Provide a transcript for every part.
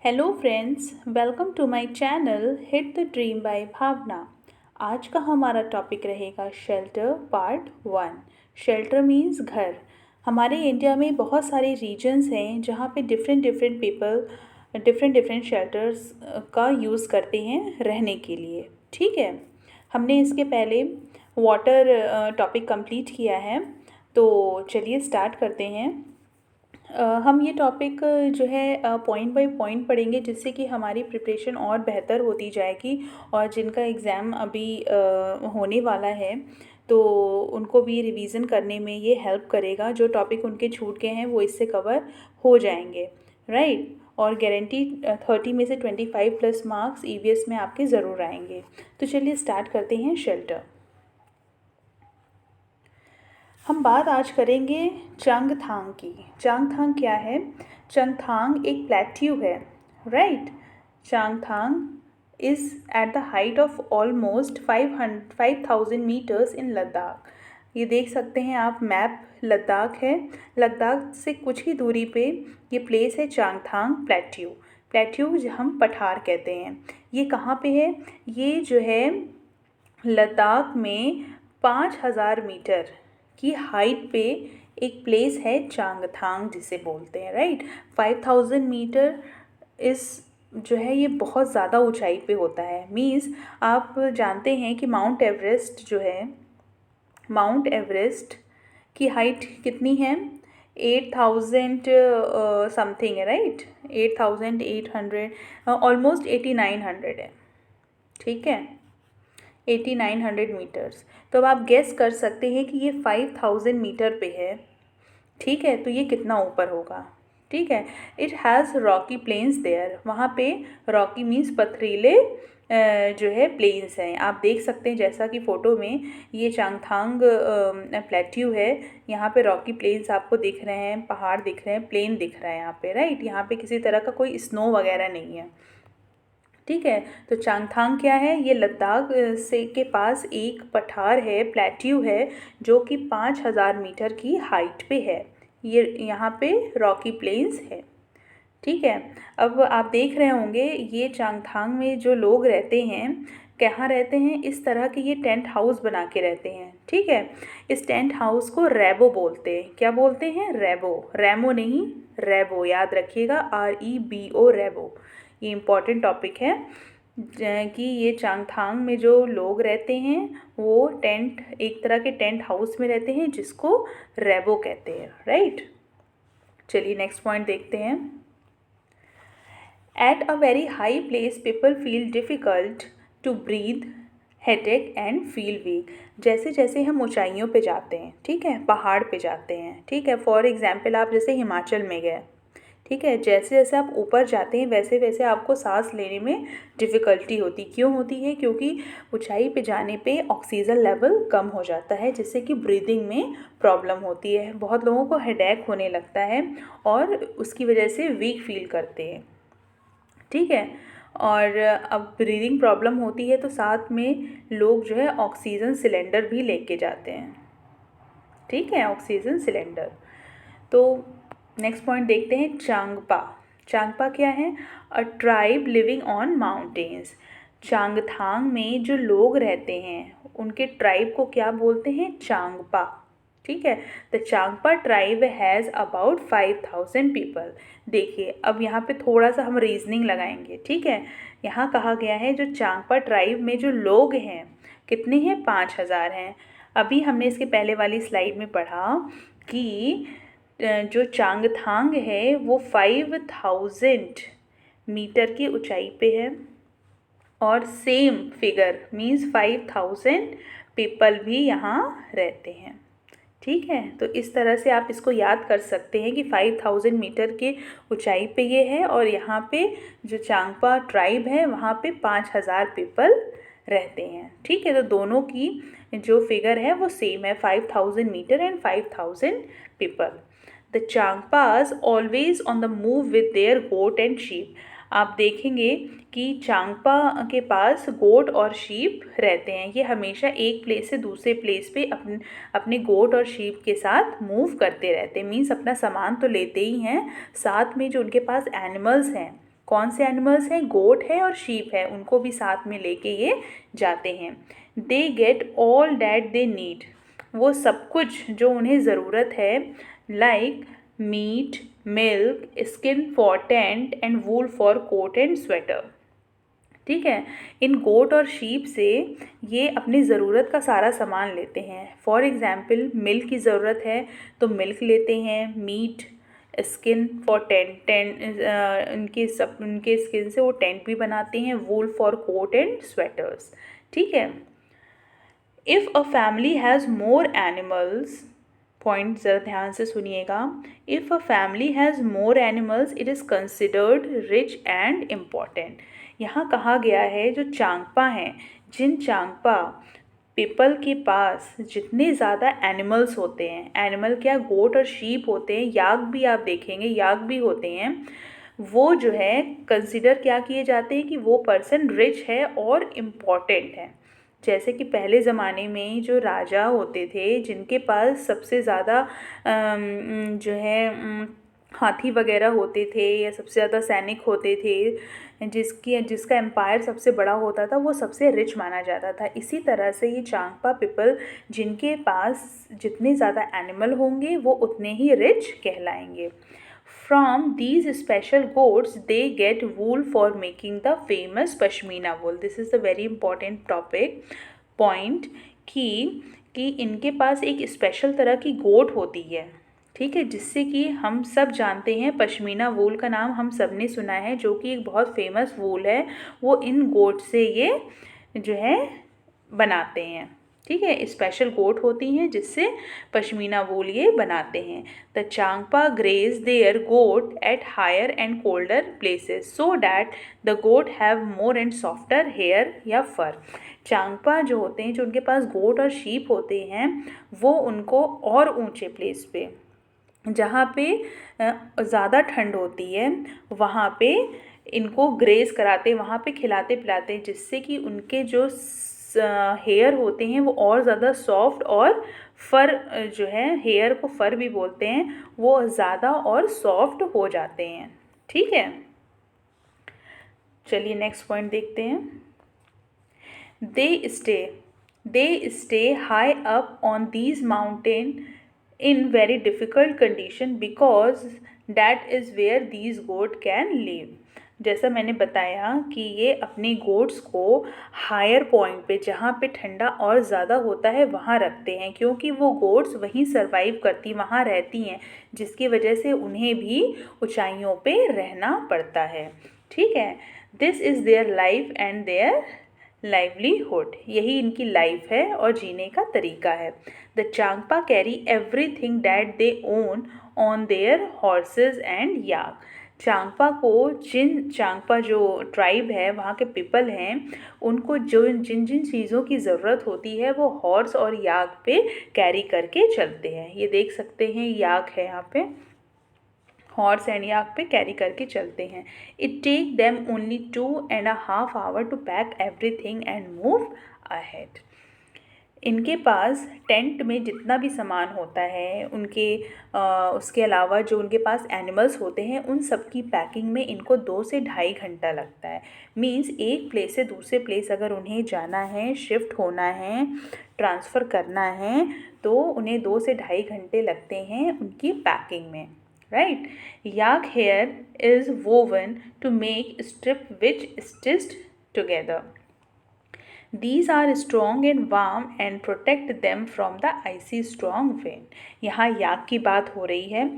Hello friends, welcome to my channel hit the dream by Bhavna. आज का हमारा topic रहेगा शेल्टर पार्ट 1। शेल्टर मीन्स घर। हमारे इंडिया में बहुत सारे रीजन्स हैं जहाँ पे डिफरेंट पीपल डिफरेंट शेल्टर्स का यूज़ करते हैं रहने के लिए। ठीक है, हमने इसके पहले वाटर टॉपिक कंप्लीट किया है, तो चलिए स्टार्ट करते हैं। हम ये टॉपिक जो है पॉइंट बाय पॉइंट पढ़ेंगे, जिससे कि हमारी प्रिपरेशन और बेहतर होती जाएगी और जिनका एग्ज़ाम अभी होने वाला है तो उनको भी रिवीजन करने में ये हेल्प करेगा। जो टॉपिक उनके छूट गए हैं वो इससे कवर हो जाएंगे, राइट। और गारंटी 30 में से 25+ मार्क्स ईवीएस में आपके ज़रूर आएंगे। तो चलिए स्टार्ट करते हैं शेल्टर। हम बात आज करेंगे चंगथांग की। चंगथांग क्या है? चंगथांग एक प्लेट्यू है, right. Changthang is at the height of almost 5000 metres in Ladakh. ये देख सकते हैं आप, मैप लद्दाख है। लद्दाख से कुछ ही दूरी पे ये प्लेस है चंगथांग प्लेट्यू। प्लेट्यू हम पठार कहते हैं। ये कहाँ पे है? ये जो है लद्दाख में 5000 मीटर की हाइट पे एक प्लेस है चंगथांग जिसे बोलते हैं, राइट। 5000 मीटर इस जो है ये बहुत ज़्यादा ऊंचाई पे होता है। मीन्स आप जानते हैं कि माउंट एवरेस्ट जो है, माउंट एवरेस्ट की हाइट कितनी है? 8000 समथिंग है, राइट। 8800, ऑलमोस्ट 8900 है, ठीक है। 8900 मीटर्स। तो अब आप गेस कर सकते हैं कि ये 5000 मीटर पे है, ठीक है। तो ये कितना ऊपर होगा, ठीक है। It has rocky plains there. वहाँ पे रॉकी मीन्स पथरीले जो है प्लेन्स हैं। आप देख सकते हैं जैसा कि फ़ोटो में ये चंगथांग प्लेट्यू है। यहाँ पे रॉकी प्लेन्स आपको दिख रहे हैं, पहाड़ दिख रहे हैं, प्लेन दिख रहा है यहाँ पे, राइट। यहाँ पे किसी तरह का कोई स्नो वगैरह नहीं है, ठीक है। तो चंगथांग क्या है? ये लद्दाख से के पास एक पठार है, प्लेट्यू है, जो कि 5000 मीटर की हाइट पे है। ये यहाँ पे रॉकी प्लेन्स है, ठीक है। अब आप देख रहे होंगे ये चंगथांग में जो लोग रहते हैं, कहाँ रहते हैं? इस तरह के ये टेंट हाउस बना के रहते हैं, ठीक है। इस टेंट हाउस को रैबो बोलते हैं। क्या बोलते हैं? रैबो, रैमो नहीं, रैबो। याद रखिएगा, REBO, रैबो। ये इम्पॉर्टेंट टॉपिक है कि ये चंगथांग में जो लोग रहते हैं वो एक तरह के टेंट हाउस में रहते हैं, जिसको रैबो कहते हैं, राइट। चलिए नेक्स्ट पॉइंट देखते हैं। At a very high place, people feel difficult to breathe, headache and feel weak। जैसे जैसे हम ऊंचाइयों पे जाते हैं, ठीक है, पहाड़ पे जाते हैं, ठीक है। फॉर एग्जाम्पल आप जैसे हिमाचल में गए, ठीक है, जैसे जैसे आप ऊपर जाते हैं वैसे वैसे आपको सांस लेने में डिफ़िकल्टी होती। क्यों होती है? क्योंकि ऊंचाई पे जाने पे ऑक्सीजन लेवल कम हो जाता है, जिससे कि ब्रीदिंग में प्रॉब्लम होती है। बहुत लोगों को हेडेक होने लगता है और उसकी वजह से वीक फील करते हैं, ठीक है। और अब ब्रीदिंग प्रॉब्लम होती है तो साथ में लोग जो है ऑक्सीजन सिलेंडर भी लेके जाते हैं, ठीक है, ऑक्सीजन सिलेंडर। तो नेक्स्ट पॉइंट देखते हैं, चांगपा। चांगपा क्या है? अ tribe living on mountains. Changthang में जो लोग रहते हैं उनके ट्राइब को क्या बोलते हैं? चांगपा, ठीक है। The Changpa tribe has about 5000 people. देखिए अब यहाँ पे थोड़ा सा हम रीजनिंग लगाएंगे, ठीक है। यहाँ कहा गया है जो चांगपा ट्राइब में जो लोग हैं कितने हैं? 5000 हैं। अभी हमने इसके पहले वाली स्लाइड में पढ़ा कि जो चांगथांग है वो 5000 मीटर की ऊंचाई पे है और सेम फिगर मीन्स 5000 पीपल भी यहाँ रहते हैं, ठीक है। तो इस तरह से आप इसको याद कर सकते हैं कि 5000 मीटर के ऊंचाई पे ये है और यहाँ पे जो चांगपा ट्राइब है वहाँ पे 5000 पीपल रहते हैं, ठीक है। तो दोनों की जो फिगर है वो सेम है, 5000 metre and 5000 people. The Changpas always on the move with their goat and sheep. आप देखेंगे कि चांगपा के पास गोट और शीप रहते हैं। ये हमेशा एक प्लेस से दूसरे प्लेस पे अपने गोट और शीप के साथ मूव करते रहते हैं। मीन्स अपना सामान तो लेते ही हैं, साथ में जो उनके पास एनिमल्स हैं कौन से एनिमल्स हैं? गोट है और शीप है, उनको भी साथ में लेके ये जाते हैं। They get all that they need, वो सब कुछ जो उन्हें ज़रूरत है, like meat, milk, skin for tent and wool for coat and sweater. ठीक है, इन गोट और शीप से ये अपनी ज़रूरत का सारा सामान लेते हैं। फॉर एग्ज़ाम्पल मिल्क की ज़रूरत है तो मिल्क लेते हैं, मीट, स्किन फॉर टेंट उनके स्किन से वो टेंट भी बनाते हैं, वूल फॉर कोट एंड स्वेटर्स। ठीक है, if a family has more animals, point ज़रा ध्यान से सुनिएगा, if a family has more animals it is considered rich and important. यहाँ कहा गया है जो चांगपा हैं, जिन चांगपा पीपल के पास जितने ज़्यादा एनिमल्स होते हैं, एनिमल क्या, गोट और शीप होते हैं, याक भी आप देखेंगे, याक भी होते हैं, वो जो है कंसिडर क्या किए जाते हैं कि वो पर्सन रिच है और इम्पॉर्टेंट है। जैसे कि पहले ज़माने में जो राजा होते थे, जिनके पास सबसे ज़्यादा जो है हाथी वगैरह होते थे या सबसे ज़्यादा सैनिक होते थे, जिसका एम्पायर सबसे बड़ा होता था, वो सबसे रिच माना जाता था। इसी तरह से ये चांगपा पीपल, जिनके पास जितने ज़्यादा एनिमल होंगे वो उतने ही रिच कहलाएंगे। From these special goats, they get wool for making the famous pashmina wool. This is the very important point कि इनके पास एक स्पेशल तरह की गोट होती है, ठीक है, जिससे कि हम सब जानते हैं, पश्मीना वूल का नाम हम सब ने सुना है, जो कि एक बहुत फेमस वूल है, वो इन गोट से ये जो है बनाते हैं। ठीक है, स्पेशल गोट होती हैं जिससे पश्मीना वूल ये बनाते हैं। The Changpa graze their goat at higher and colder places so that the goat have more and softer hair या फर। चांगपा जो होते हैं, जो उनके पास गोट और शीप होते हैं, वो उनको और ऊंचे प्लेस पे, जहाँ पे ज़्यादा ठंड होती है, वहाँ पे इनको ग्रेस कराते, वहाँ पे खिलाते पिलाते, जिससे कि उनके जो हेयर होते हैं वो और ज़्यादा सॉफ्ट, और फर जो है, हेयर को फर भी बोलते हैं, वो ज़्यादा और सॉफ्ट हो जाते हैं। ठीक है, चलिए नेक्स्ट पॉइंट देखते हैं। They stay high up on these mountain in very difficult condition because that is where these goat can live। जैसा मैंने बताया कि ये अपने गोट्स को हायर पॉइंट पे, जहाँ पे ठंडा और ज़्यादा होता है, वहाँ रखते हैं, क्योंकि वो गोट्स वहीं सरवाइव करती, वहाँ रहती हैं, जिसकी वजह से उन्हें भी ऊंचाइयों पे रहना पड़ता है। ठीक है, this is their life and their livelihood, यही इनकी लाइफ है और जीने का तरीका है। The Changpa carry everything that they own on their horses and yak. Changpa जो ट्राइब है, वहाँ के पीपल हैं, उनको जिन जिन चीज़ों की ज़रूरत होती है वो हॉर्स और याक पे कैरी करके चलते हैं। ये देख सकते हैं, याक है यहाँ पे, हॉर्स एंड याक पे कैरी करके चलते हैं। It take them only 2.5 hours to pack everything and move ahead. इनके पास टेंट में जितना भी सामान होता है, उसके अलावा जो उनके पास एनिमल्स होते हैं, उन सब की पैकिंग में इनको 2 से 2.5 घंटा लगता है। मीन्स एक प्लेस से दूसरे प्लेस अगर उन्हें जाना है, शिफ्ट होना है, ट्रांसफ़र करना है, तो उन्हें 2 से 2.5 घंटे लगते हैं उनकी पैकिंग में। Right? Yak hair is woven to make strip which stitched together. These are strong and warm and protect them from the icy strong wind। यहाँ याक की बात हो रही है।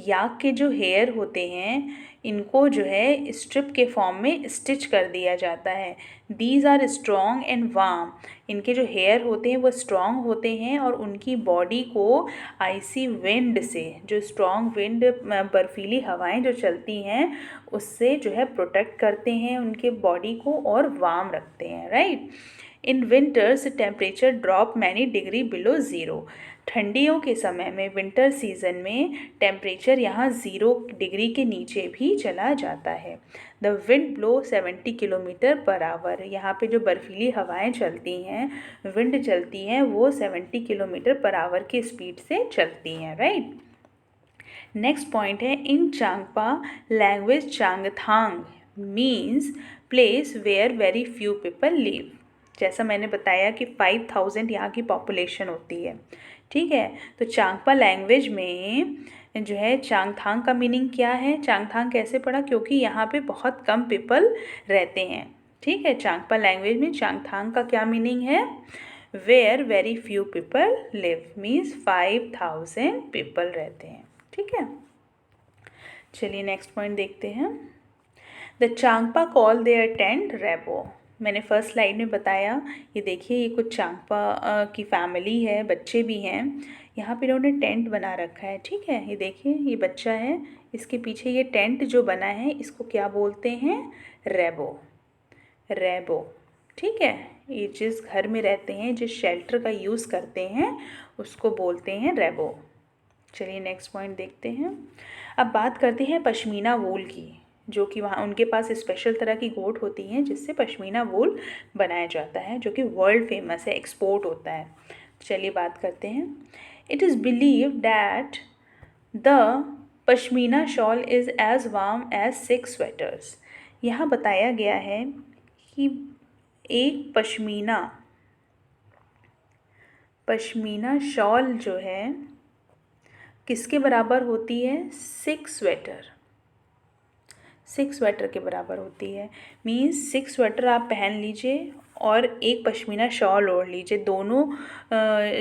याक के जो हेयर होते हैं, इनको जो है स्ट्रिप के फॉर्म में स्टिच कर दिया जाता है। These are strong and warm, इनके जो हेयर होते हैं वो स्ट्रॉन्ग होते हैं और उनकी बॉडी को आइसी विंड से, जो स्ट्रॉन्ग विंड, बर्फीली हवाएं जो चलती हैं, उससे जो है प्रोटेक्ट करते हैं उनके बॉडी को और वार्म रखते हैं। Right, in winters temperature drop many degree below zero. ठंडियों के समय में, विंटर सीजन में टेम्परेचर यहाँ 0 डिग्री के नीचे भी चला जाता है। The wind blow 70 kilometre per hour. यहाँ पे जो बर्फीली हवाएं चलती हैं, विंड चलती हैं, वो 70 किलोमीटर पर आवर की स्पीड से चलती हैं। राइट, नेक्स्ट पॉइंट है, in Changpa language Changthang means place where very few people live. जैसा मैंने बताया कि 5000 यहाँ की पॉपुलेशन होती है, ठीक है। तो चांगपा लैंग्वेज में जो है चांगथांग का मीनिंग क्या है, चांगथांग कैसे पढ़ा, क्योंकि यहाँ पे बहुत कम पीपल रहते हैं, ठीक है। चांगपा लैंग्वेज में चांगथांग का क्या मीनिंग है, where very few people live, means 5000 people रहते हैं, ठीक है। चलिए नेक्स्ट पॉइंट देखते हैं। The Changpa call their tent rebo. मैंने फर्स्ट स्लाइड में बताया, ये देखिए ये कुछ चांगपा की फैमिली है, बच्चे भी हैं। यहाँ पे इन्होंने टेंट बना रखा है, ठीक है। ये देखिए ये बच्चा है, इसके पीछे ये टेंट जो बना है इसको क्या बोलते हैं, रेबो, रेबो, ठीक है। ये जिस घर में रहते हैं, जिस शेल्टर का यूज़ करते हैं उसको बोलते हैं रेबो। चलिए नेक्स्ट पॉइंट देखते हैं। अब बात करते हैं पश्मीना वूल की, जो कि वहाँ उनके पास स्पेशल तरह की गोट होती हैं जिससे पश्मीना वूल बनाया जाता है, जो कि वर्ल्ड फेमस है, एक्सपोर्ट होता है। चलिए बात करते हैं। It is believe that the pashmina shawl is as warm as 6 sweaters. यहाँ बताया गया है कि एक पश्मीना शॉल जो है किसके बराबर होती है, 6 स्वेटर के बराबर होती है। मीन्स 6 स्वेटर आप पहन लीजिए और एक पश्मीना शॉल ओढ़ लीजिए, दोनों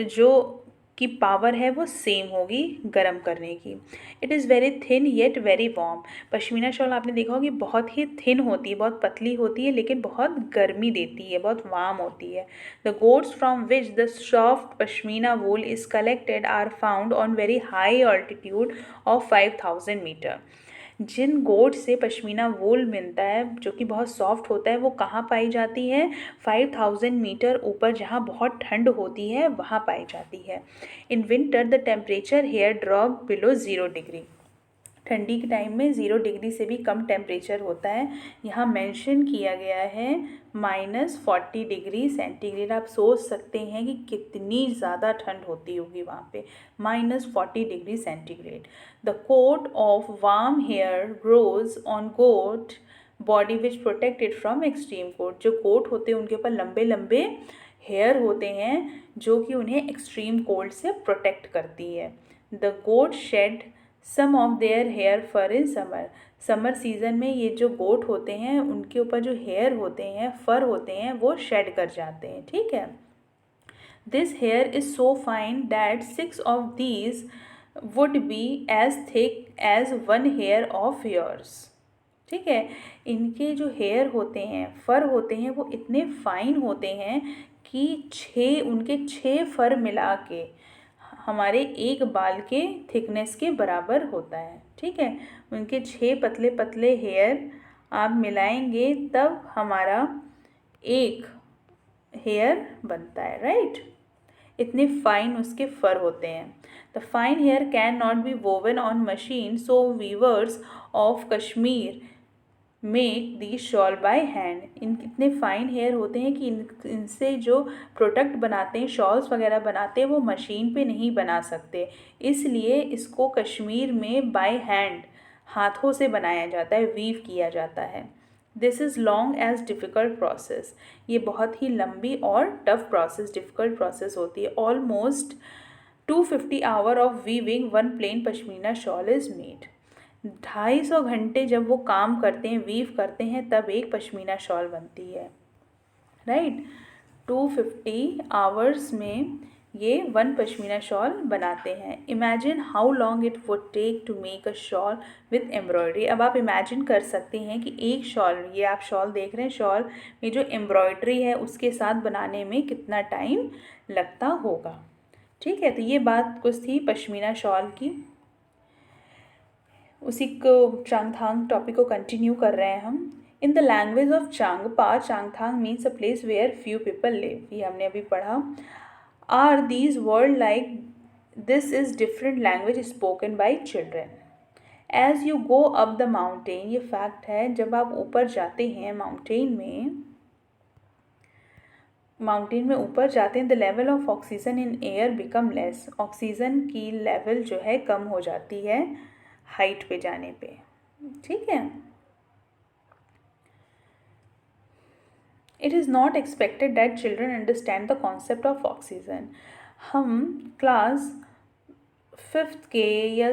जो की पावर है वो सेम होगी गर्म करने की। It is very thin yet very warm. Pashmina shawl आपने देखा होगा कि बहुत ही थिन होती है, बहुत पतली होती है, लेकिन बहुत गर्मी देती है, बहुत वार्म होती है। The goats from which the soft pashmina wool is collected are found on very high altitude of 5000 metre. जिन गोट से पश्मीना वूल मिलता है जो कि बहुत सॉफ्ट होता है, वो कहाँ पाई जाती है, 5000 मीटर ऊपर, जहाँ बहुत ठंड होती है वहाँ पाई जाती है। In winter the temperature here drop below 0 degree. ठंडी के टाइम में 0 डिग्री से भी कम टेम्परेचर होता है। यहाँ मेंशन किया गया है -40 डिग्री सेंटीग्रेड। आप सोच सकते हैं कि कितनी ज़्यादा ठंड होती होगी वहाँ पे, -40 degree centigrade. The coat of warm hair grows on goat body which protected from extreme cold. जो गोट होते हैं उनके ऊपर लंबे लंबे हेयर होते हैं जो कि उन्हें एक्सट्रीम कोल्ड से प्रोटेक्ट करती है। The goat shed some of their hair fur in summer. Summer season में ये जो गोट होते हैं उनके ऊपर जो हेयर होते हैं, फर होते हैं, वो शेड कर जाते हैं, ठीक है। This hair is so fine that 6 of these would be as thick as 1 hair of yours, ठीक है। इनके जो हेयर होते हैं, फर होते हैं, वो इतने फाइन होते हैं कि उनके 6 फर मिला के हमारे एक बाल के थिकनेस के बराबर होता है, ठीक है। उनके 6 पतले पतले हेयर आप मिलाएंगे तब हमारा एक हेयर बनता है, राइट। इतने फाइन उसके फर होते हैं। The fine hair can not be woven on machine, so weavers of Kashmir make the shawl by hand. इतने फाइन हेयर होते हैं कि इनसे जो प्रोडक्ट बनाते हैं, शॉल्स वगैरह बनाते हैं, वो मशीन पे नहीं बना सकते, इसलिए इसको कश्मीर में बाय हैंड, हाथों से बनाया जाता है, वीव किया जाता है। This is long as difficult process. ये बहुत ही लंबी और टफ प्रोसेस, डिफ़िकल्ट प्रोसेस होती है। Almost 250 hour of weaving 1 plain pashmina shawl is made. 250 घंटे जब वो काम करते हैं, वीव करते हैं, तब एक पश्मीना शॉल बनती है, राइट। 250 आवर्स में ये 1 पश्मीना शॉल बनाते हैं। Imagine how long it would take to make a shawl with embroidery. अब आप इमेजिन कर सकते हैं कि एक शॉल, ये आप शॉल देख रहे हैं, शॉल में जो एम्ब्रॉयडरी है उसके साथ बनाने में कितना टाइम लगता होगा, ठीक है। तो ये बात कुछ थी पश्मीना शॉल की। उसी को चांगथांग टॉपिक को कंटिन्यू कर रहे हैं हम। In the language of Changpa, Changthang means a place where few people live. ये हमने अभी पढ़ा। Are these word like this is different language spoken by children. As you go up the mountain, ये फैक्ट है, जब आप ऊपर जाते हैं माउंटेन में ऊपर जाते हैं, the level of oxygen in air become less. Oxygen की लेवल जो है कम हो जाती है हाइट पे जाने पे, ठीक है। It is not expected that children understand the concept of oxygen. हम क्लास 5th के या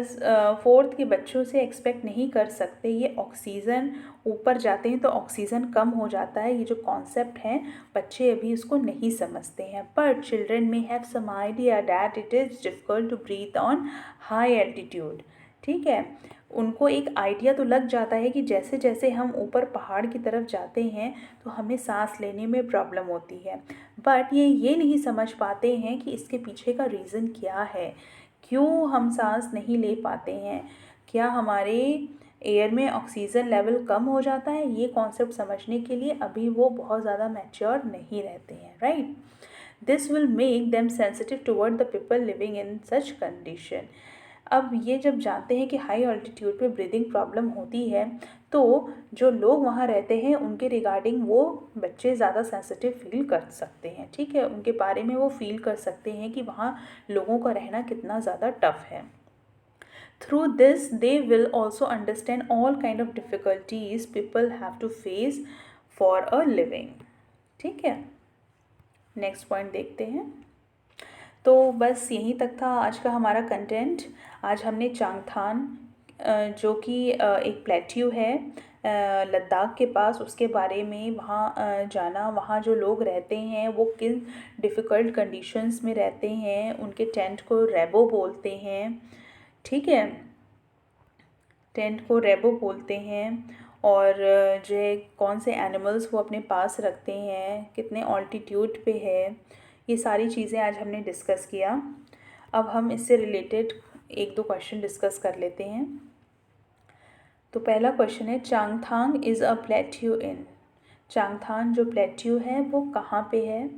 4th के बच्चों से एक्सपेक्ट नहीं कर सकते। ये ऑक्सीजन ऊपर जाते हैं तो ऑक्सीजन कम हो जाता है, ये जो कॉन्सेप्ट है बच्चे अभी इसको नहीं समझते हैं। But children may have some idea that it is difficult to breathe on high altitude. ठीक है, उनको एक आइडिया तो लग जाता है कि जैसे जैसे हम ऊपर पहाड़ की तरफ जाते हैं तो हमें सांस लेने में प्रॉब्लम होती है। बट ये नहीं समझ पाते हैं कि इसके पीछे का रीज़न क्या है, क्यों हम सांस नहीं ले पाते हैं, क्या हमारे एयर में ऑक्सीजन लेवल कम हो जाता है। ये कॉन्सेप्ट समझने के लिए अभी वो बहुत ज़्यादा मैच्योर नहीं रहते हैं, right. This will make them sensitive toward the people living in such condition. अब ये जब जानते हैं कि हाई ऑल्टीट्यूड पे ब्रीदिंग प्रॉब्लम होती है तो जो लोग वहाँ रहते हैं उनके रिगार्डिंग वो बच्चे ज़्यादा सेंसिटिव फील कर सकते हैं। ठीक है, उनके बारे में वो फील कर सकते हैं कि वहाँ लोगों का रहना कितना ज़्यादा टफ है। Through this they will also understand all kind of difficulties people have to face for a living. ठीक है, नेक्स्ट पॉइंट देखते हैं। तो बस यहीं तक था आज का हमारा कंटेंट। आज हमने चांगथान जो कि एक प्लेट्यू है लद्दाख के पास, उसके बारे में वहाँ जाना, वहाँ जो लोग रहते हैं वो किन डिफ़िकल्ट कंडीशंस में रहते हैं, उनके टेंट को रेबो बोलते हैं। ठीक है, टेंट को रेबो बोलते हैं। और जो है कौन से एनिमल्स वो अपने पास रखते हैं, कितने ऑल्टीट्यूड पे है, ये सारी चीज़ें आज हमने डिस्कस किया। अब हम इससे रिलेटेड 1-2 क्वेश्चन डिस्कस कर लेते हैं। तो पहला क्वेश्चन है, चांगथांग इज़ अ प्लेट्यू इन। चांगथांग जो प्लेट्यू है वो कहाँ पे है?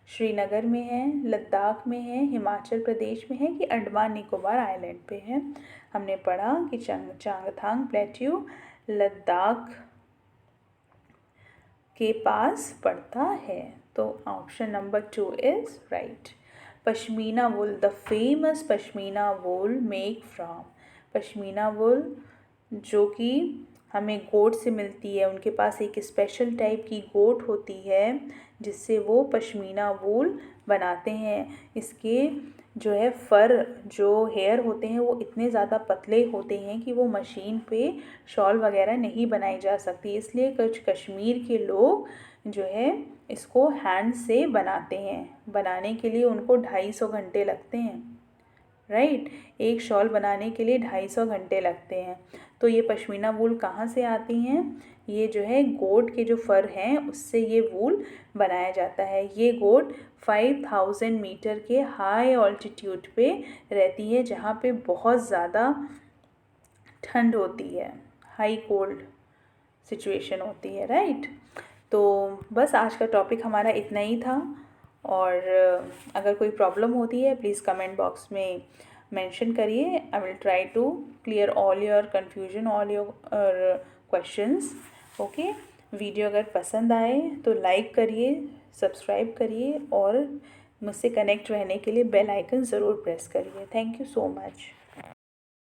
श्रीनगर में है, लद्दाख में है, हिमाचल प्रदेश में है कि अंडमान निकोबार आइलैंड पे है? हमने पढ़ा कि चांगथांग प्लेट्यू लद्दाख के पास पड़ता है। तो option number 2 is right. Pashmina wool, the famous pashmina wool make from. Pashmina wool जो कि हमें गोट से मिलती है, उनके पास एक स्पेशल टाइप की गोट होती है जिससे वो पश्मीना वूल बनाते हैं। इसके जो है फ़र, जो हेयर होते हैं वो इतने ज़्यादा पतले होते हैं कि वो मशीन पे शॉल वगैरह नहीं बनाई जा सकती, इसलिए कुछ कश्मीर के लोग जो है इसको हैंड से बनाते हैं। बनाने के लिए उनको 250 घंटे लगते हैं, राइट। एक शॉल बनाने के लिए 250 घंटे लगते हैं। तो ये पश्मीना वूल कहाँ से आती हैं? ये जो है गोट के जो फ़र हैं उससे ये वूल बनाया जाता है। ये गोट 5000 मीटर के हाई ऑल्टीट्यूड पे रहती है जहाँ पे बहुत ज़्यादा ठंड होती है, हाई कोल्ड सिचुएशन होती है, राइट। तो बस आज का टॉपिक हमारा इतना ही था। और अगर कोई प्रॉब्लम होती है प्लीज़ कमेंट बॉक्स में मेंशन करिए। I will try to clear all your confusion, all your questions. Okay, video अगर पसंद आए तो लाइक करिए, सब्सक्राइब करिए और मुझसे कनेक्ट रहने के लिए बेल आइकन ज़रूर प्रेस करिए। Thank you so much.